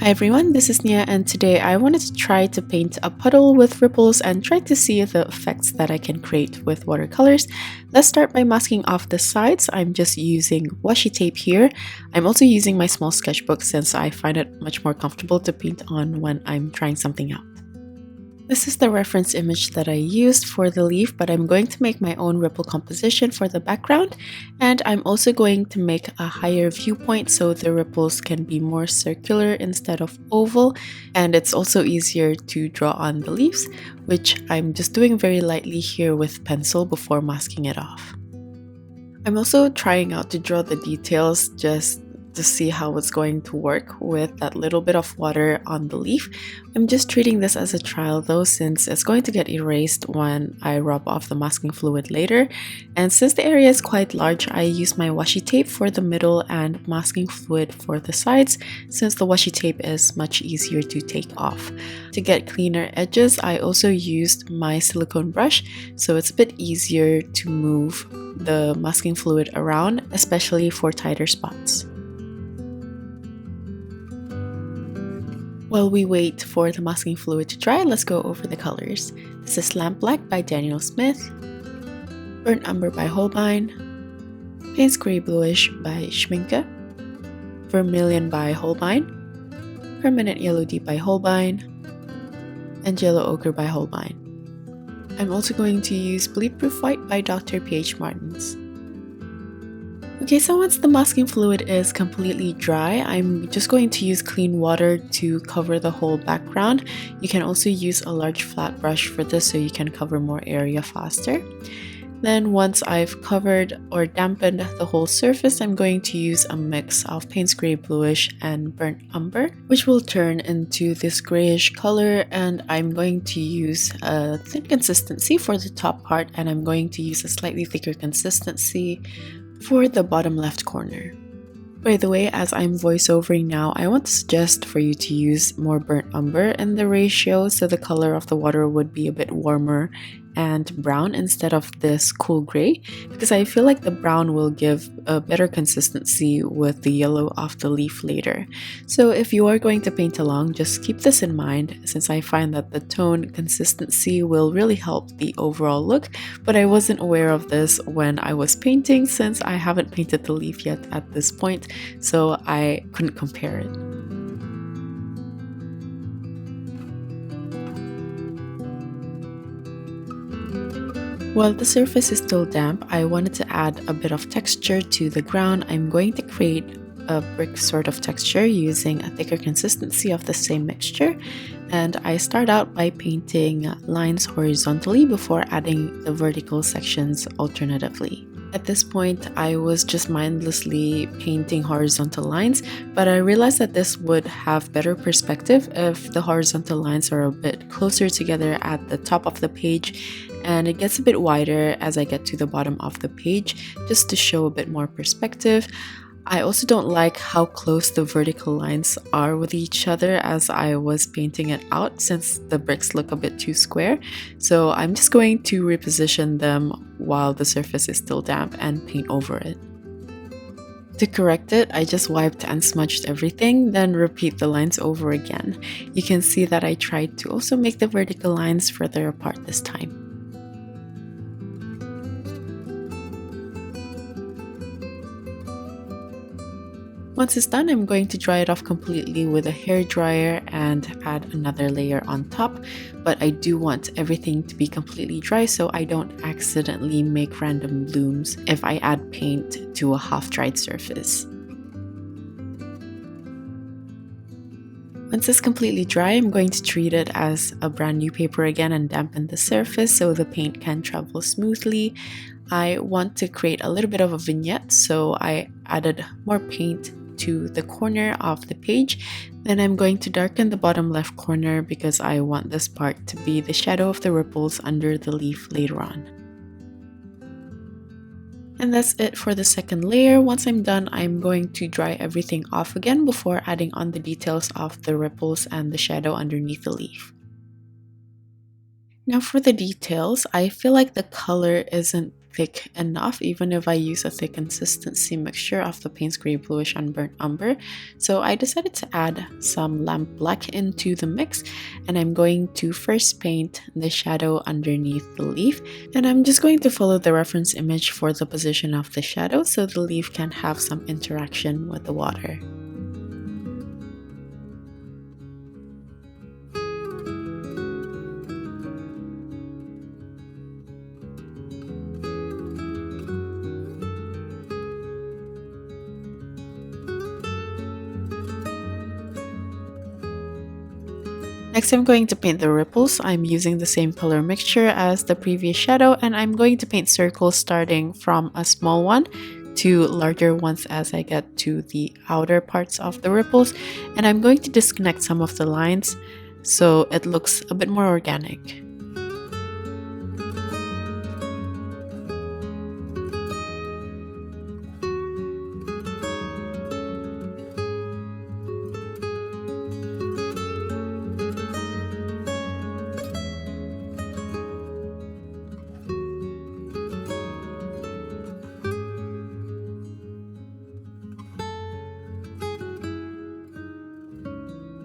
Hi everyone, this is Nia and today I wanted to try to paint a puddle with ripples and try to see the effects that I can create with watercolors. Let's start by masking off the sides. I'm just using washi tape here. I'm also using my small sketchbook since I find it much more comfortable to paint on when I'm trying something out. This is the reference image that I used for the leaf, but I'm going to make my own ripple composition for the background, and I'm also going to make a higher viewpoint so the ripples can be more circular instead of oval, and it's also easier to draw on the leaves, which I'm just doing very lightly here with pencil before masking it off. I'm also trying out to draw the details just to see how it's going to work with that little bit of water on the leaf. I'm just treating this as a trial though, since it's going to get erased when I rub off the masking fluid later. And since the area is quite large, I use my washi tape for the middle and masking fluid for the sides, since the washi tape is much easier to take off. To get cleaner edges, I also used my silicone brush, so it's a bit easier to move the masking fluid around, especially for tighter spots. While we wait for the masking fluid to dry, let's go over the colors. This is Lamp Black by Daniel Smith, Burnt Umber by Holbein, Payne's Grey Bluish by Schmincke, Vermilion by Holbein, Permanent Yellow Deep by Holbein, and Yellow Ochre by Holbein. I'm also going to use Bleed-Proof White by Dr. P.H. Martins. Okay, so once the masking fluid is completely dry, I'm just going to use clean water to cover the whole background. You can also use a large flat brush for this so you can cover more area faster. Then once I've covered or dampened the whole surface, I'm going to use a mix of Payne's Grey Bluish and Burnt Umber, which will turn into this grayish color, and I'm going to use a thin consistency for the top part, and I'm going to use a slightly thicker consistency for the bottom left corner. By the way, as I'm voiceovering now, I want to suggest for you to use more burnt umber in the ratio so the color of the water would be a bit warmer and brown instead of this cool gray, because I feel like the brown will give a better consistency with the yellow of the leaf later. So if you are going to paint along, just keep this in mind, since I find that the tone consistency will really help the overall look, but I wasn't aware of this when I was painting since I haven't painted the leaf yet at this point, so I couldn't compare it. While the surface is still damp, I wanted to add a bit of texture to the ground. I'm going to create a brick sort of texture using a thicker consistency of the same mixture, and I start out by painting lines horizontally before adding the vertical sections alternatively. At this point, I was just mindlessly painting horizontal lines, but I realized that this would have better perspective if the horizontal lines are a bit closer together at the top of the page, and it gets a bit wider as I get to the bottom of the page, just to show a bit more perspective. I also don't like how close the vertical lines are with each other as I was painting it out, since the bricks look a bit too square. So I'm just going to reposition them while the surface is still damp and paint over it. To correct it, I just wiped and smudged everything, then repeat the lines over again. You can see that I tried to also make the vertical lines further apart this time. Once it's done, I'm going to dry it off completely with a hair dryer and add another layer on top, but I do want everything to be completely dry so I don't accidentally make random blooms if I add paint to a half-dried surface. Once it's completely dry, I'm going to treat it as a brand new paper again and dampen the surface so the paint can travel smoothly. I want to create a little bit of a vignette, so I added more paint to the corner of the page. Then I'm going to darken the bottom left corner because I want this part to be the shadow of the ripples under the leaf later on. And that's it for the second layer. Once I'm done, I'm going to dry everything off again before adding on the details of the ripples and the shadow underneath the leaf. Now for the details, I feel like the color isn't thick enough, even if I use a thick consistency mixture of the Payne's Gray Bluish and Burnt Umber. So I decided to add some lamp black into the mix, and I'm going to first paint the shadow underneath the leaf, and I'm just going to follow the reference image for the position of the shadow so the leaf can have some interaction with the water. Next, I'm going to paint the ripples. I'm using the same color mixture as the previous shadow, and I'm going to paint circles starting from a small one to larger ones as I get to the outer parts of the ripples. And I'm going to disconnect some of the lines so it looks a bit more organic.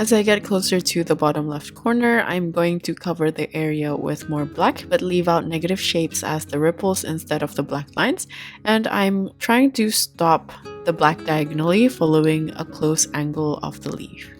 As I get closer to the bottom left corner, I'm going to cover the area with more black, but leave out negative shapes as the ripples instead of the black lines. And I'm trying to stop the black diagonally, following a close angle of the leaf.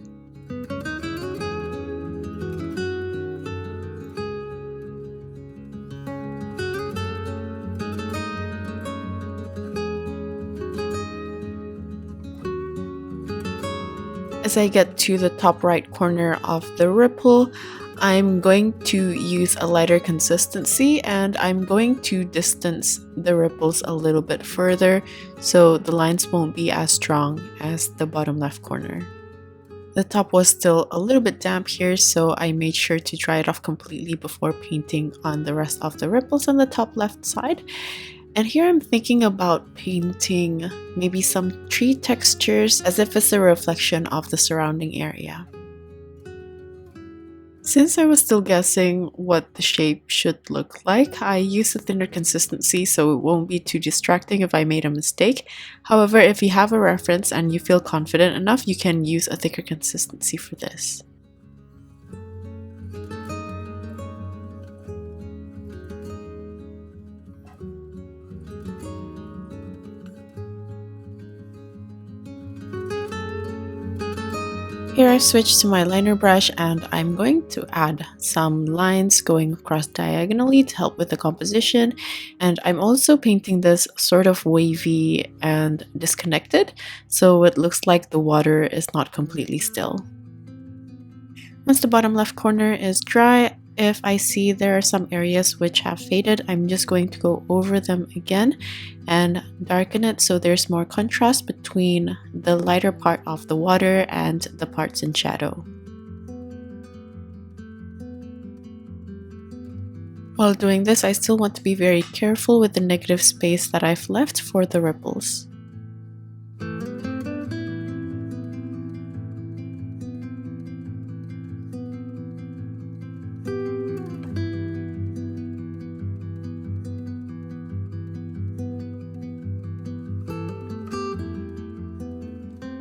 As I get to the top right corner of the ripple, I'm going to use a lighter consistency, and I'm going to distance the ripples a little bit further so the lines won't be as strong as the bottom left corner. The top was still a little bit damp here, so I made sure to dry it off completely before painting on the rest of the ripples on the top left side. And here I'm thinking about painting maybe some tree textures as if it's a reflection of the surrounding area. Since I was still guessing what the shape should look like, I used a thinner consistency so it won't be too distracting if I made a mistake. However, if you have a reference and you feel confident enough, you can use a thicker consistency for this. Here I've switched to my liner brush, and I'm going to add some lines going across diagonally to help with the composition. And I'm also painting this sort of wavy and disconnected, so it looks like the water is not completely still. Once the bottom left corner is dry, if I see there are some areas which have faded, I'm just going to go over them again and darken it so there's more contrast between the lighter part of the water and the parts in shadow. While doing this, I still want to be very careful with the negative space that I've left for the ripples.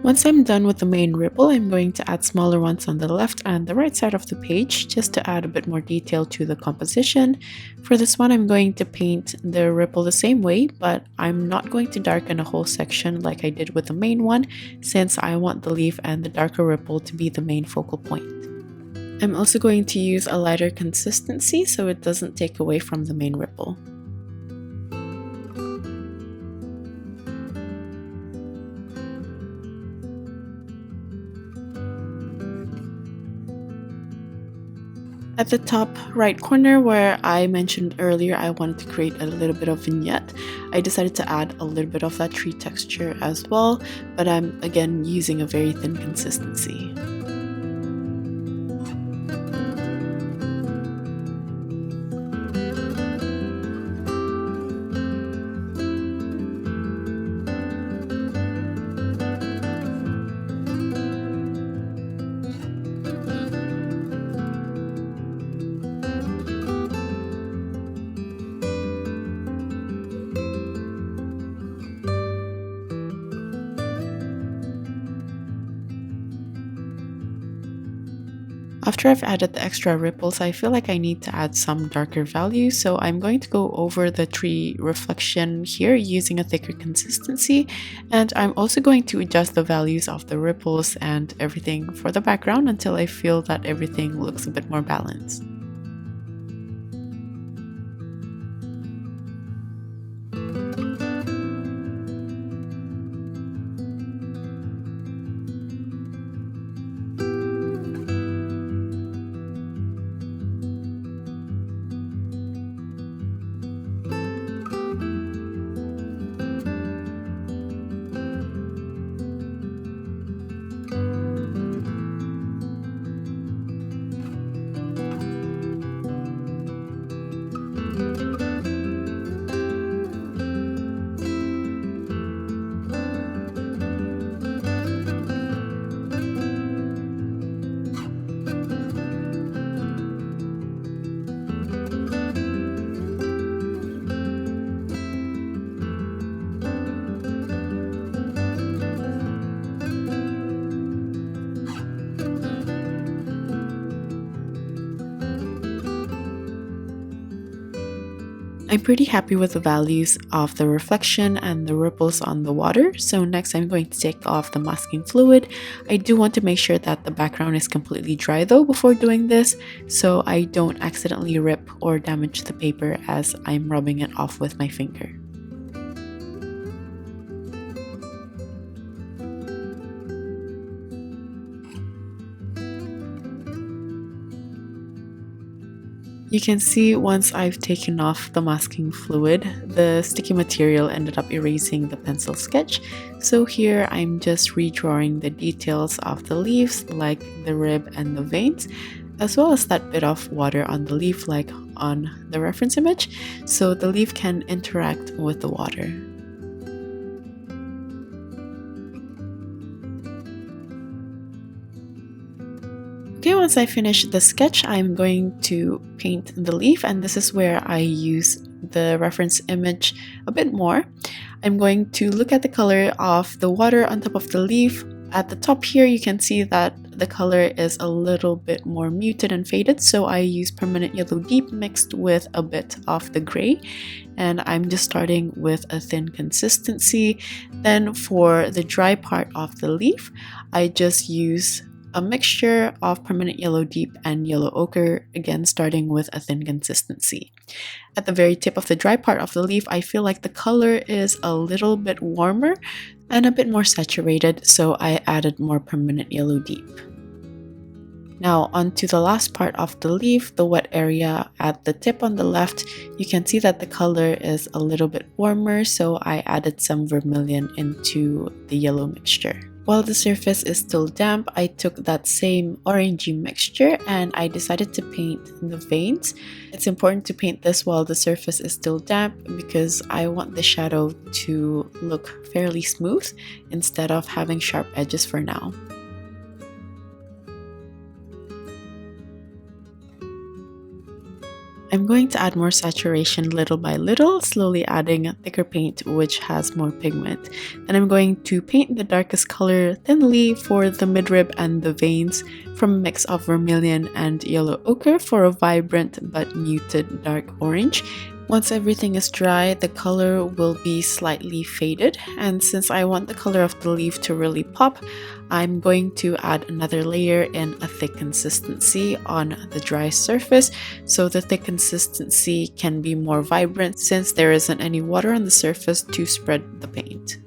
Once I'm done with the main ripple, I'm going to add smaller ones on the left and the right side of the page just to add a bit more detail to the composition. For this one, I'm going to paint the ripple the same way, but I'm not going to darken a whole section like I did with the main one, since I want the leaf and the darker ripple to be the main focal point. I'm also going to use a lighter consistency so it doesn't take away from the main ripple. At the top right corner where I mentioned earlier I wanted to create a little bit of vignette, I decided to add a little bit of that tree texture as well, but I'm again using a very thin consistency. After I've added the extra ripples, I feel like I need to add some darker values, so I'm going to go over the tree reflection here using a thicker consistency, and I'm also going to adjust the values of the ripples and everything for the background until I feel that everything looks a bit more balanced. I'm pretty happy with the values of the reflection and the ripples on the water, so next I'm going to take off the masking fluid. I do want to make sure that the background is completely dry though before doing this, so I don't accidentally rip or damage the paper as I'm rubbing it off with my finger. You can see once I've taken off the masking fluid, the sticky material ended up erasing the pencil sketch. So here I'm just redrawing the details of the leaves, like the rib and the veins, as well as that bit of water on the leaf like on the reference image, so the leaf can interact with the water. Okay, once I finish the sketch, I'm going to paint the leaf, and this is where I use the reference image a bit more. I'm going to look at the color of the water on top of the leaf. At the top here, you can see that the color is a little bit more muted and faded, so I use permanent yellow deep mixed with a bit of the gray, and I'm just starting with a thin consistency. Then for the dry part of the leaf, I just use a mixture of permanent yellow deep and yellow ochre, again starting with a thin consistency. At the very tip of the dry part of the leaf, I feel like the color is a little bit warmer and a bit more saturated, so I added more permanent yellow deep. Now onto the last part of the leaf, the wet area at the tip on the left, you can see that the color is a little bit warmer, so I added some vermilion into the yellow mixture. While the surface is still damp, I took that same orangey mixture and I decided to paint the veins. It's important to paint this while the surface is still damp because I want the shadow to look fairly smooth instead of having sharp edges for now. I'm going to add more saturation little by little, slowly adding thicker paint which has more pigment. Then I'm going to paint the darkest color thinly for the midrib and the veins from a mix of vermilion and yellow ochre for a vibrant but muted dark orange. Once everything is dry, the color will be slightly faded, and since I want the color of the leaf to really pop, I'm going to add another layer in a thick consistency on the dry surface, so the thick consistency can be more vibrant since there isn't any water on the surface to spread the paint.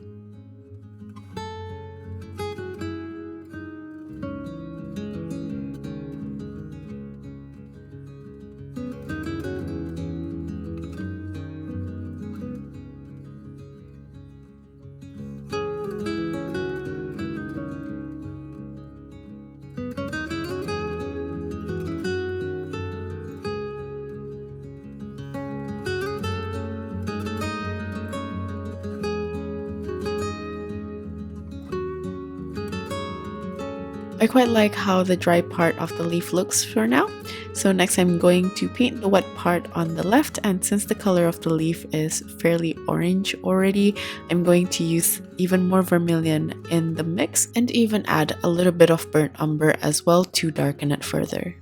I quite like how the dry part of the leaf looks for now. So next I'm going to paint the wet part on the left, and since the color of the leaf is fairly orange already, I'm going to use even more vermilion in the mix and even add a little bit of burnt umber as well to darken it further.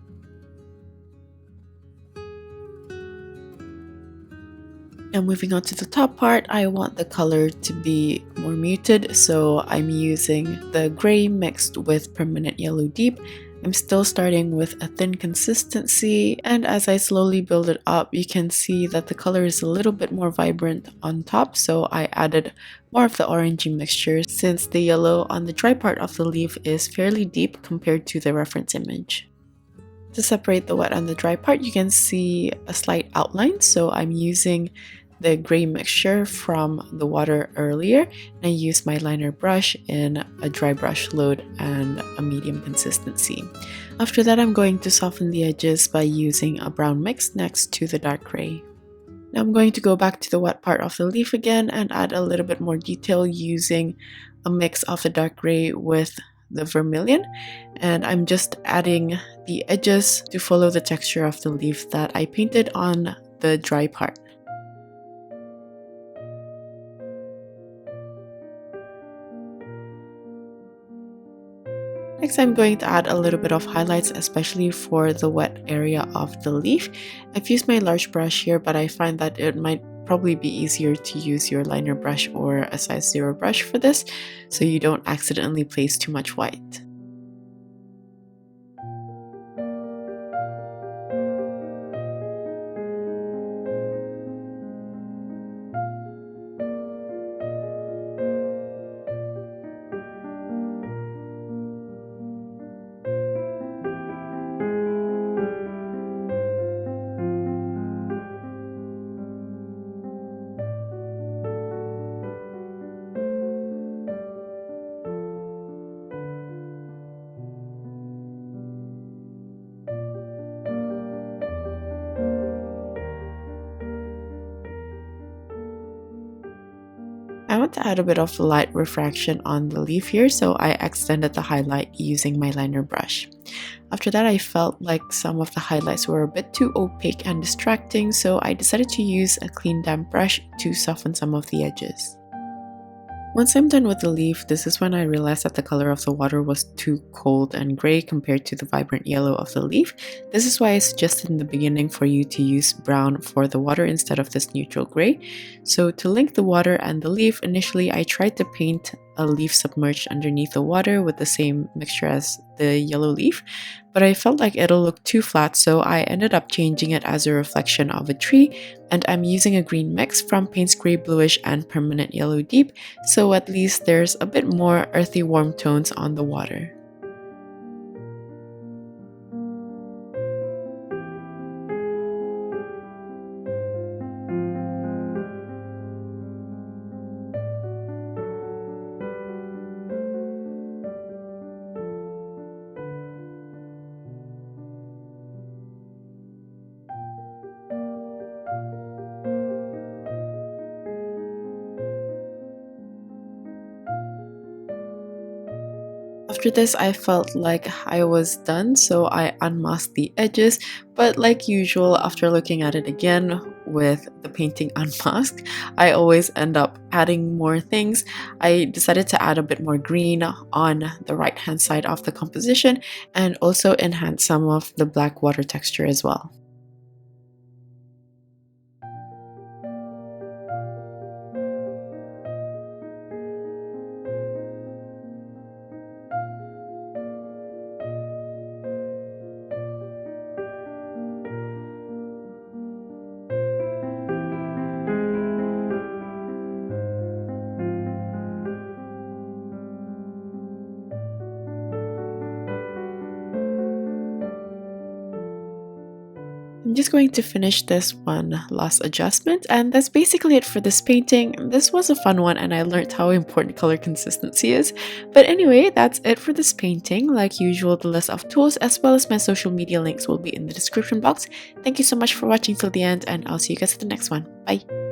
Now moving on to the top part, I want the color to be more muted, so I'm using the gray mixed with permanent yellow deep. I'm still starting with a thin consistency, and as I slowly build it up, you can see that the color is a little bit more vibrant on top, so I added more of the orangey mixture since the yellow on the dry part of the leaf is fairly deep compared to the reference image. To separate the wet and the dry part, you can see a slight outline, so I'm using the gray mixture from the water earlier, and I use my liner brush in a dry brush load and a medium consistency. After that, I'm going to soften the edges by using a brown mix next to the dark gray. Now I'm going to go back to the wet part of the leaf again and add a little bit more detail using a mix of the dark gray with the vermilion, and I'm just adding the edges to follow the texture of the leaf that I painted on the dry part. Next, I'm going to add a little bit of highlights, especially for the wet area of the leaf. I've used my large brush here, but I find that it might probably be easier to use your liner brush or a size 0 brush for this, so you don't accidentally place too much white. I want to add a bit of light refraction on the leaf here, so I extended the highlight using my liner brush. After that, I felt like some of the highlights were a bit too opaque and distracting, so I decided to use a clean damp brush to soften some of the edges. Once I'm done with the leaf, this is when I realized that the color of the water was too cold and gray compared to the vibrant yellow of the leaf. This is why I suggested in the beginning for you to use brown for the water instead of this neutral gray. So to link the water and the leaf, initially I tried to paint a leaf submerged underneath the water with the same mixture as the yellow leaf, but I felt like it'll look too flat, so I ended up changing it as a reflection of a tree, and I'm using a green mix from Payne's Gray Bluish and Permanent Yellow Deep, so at least there's a bit more earthy warm tones on the water. After this, I felt like I was done, so I unmasked the edges, but like usual, after looking at it again with the painting unmasked, I always end up adding more things. I decided to add a bit more green on the right hand side of the composition and also enhance some of the black water texture as well. I'm just going to finish this one last adjustment, and that's basically it for this painting. This was a fun one and I learned how important color consistency is. But anyway, that's it for this painting. Like usual, the list of tools as well as my social media links will be in the description box. Thank you so much for watching till the end, and I'll see you guys at the next one. Bye!